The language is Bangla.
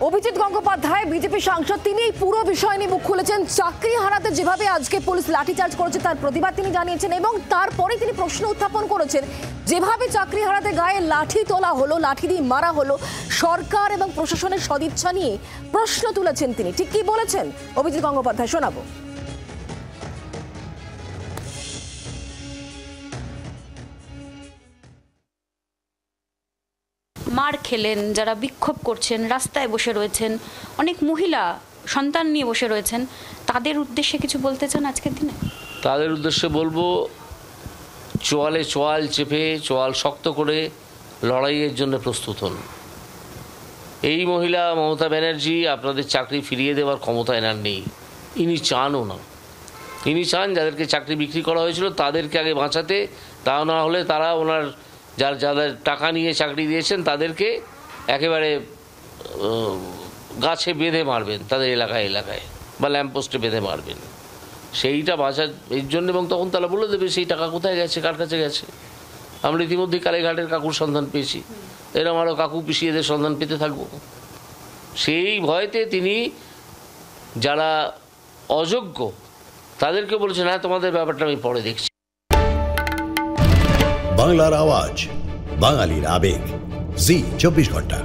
অভিজিৎ গঙ্গোপাধ্যায় বিজেপি সাংসদ, তিনি এই পুরো বিষয় নিয়ে মুখ খুলেছেন। চাকরি হারাতে যেভাবে আজকে পুলিশ লাঠিচার্জ করেছে তার প্রতিবাদ তিনি জানিয়েছেন এবং তারপরে তিনি প্রশ্ন উত্থাপন করেছেন, যেভাবে চাকরি হারাতে গায়ে লাঠি তোলা হলো, লাঠি দিয়ে মারা হলো, সরকার এবং প্রশাসনের সদিচ্ছা নিয়ে প্রশ্ন তুলেছেন তিনি। ঠিক কি বলেছেন অভিজিৎ গঙ্গোপাধ্যায়, শোনাবো। মার খেলেন, যারা বিক্ষোভ করছেন, রাস্তায় বসে রয়েছেন, অনেক মহিলা সন্তান নিয়ে বসে রয়েছেন, তাদের উদ্দেশ্যে কিছু বলতে চান আজকের দিনে? তাদের উদ্দেশ্যে বলবো, চোয়ালে চোয়াল চেপে চোয়াল শক্ত করে লড়াইয়ের জন্য প্রস্তুত হন। এই মহিলা মমতা ব্যানার্জি আপনাদের চাকরি ফিরিয়ে দেওয়ার ক্ষমতা এনার নেই, ইনি চানও না। ইনি চান যাদেরকে চাকরি বিক্রি করা হয়েছিল তাদেরকে আগে বাঁচাতে, তা না হলে তারা ওনার যাদের টাকা নিয়ে চাকরি দিয়েছেন তাদেরকে একেবারে গাছে বেঁধে মারবেন, তাদের এলাকায় বা ল্যাম্পপোস্টে বেঁধে মারবেন। সেইটা বাঁচার এর জন্য, এবং তখন তারা বলে দেবে সেই টাকা কোথায় গেছে, কার কাছে গেছে। আমরা ইতিমধ্যে কালীঘাটের কাকুর সন্ধান পেয়েছি, এরকম আরও কাকু পিসিয়েদের সন্ধান পেতে থাকবো। সেই ভয়তে তিনি যারা অযোগ্য তাদেরকে বলেছেন, হ্যাঁ তোমাদের ব্যাপারটা আমি পরে দেখছি। বাংলার আওয়াজ, বাঙালির আবেগ, জি 24 ঘন্টা।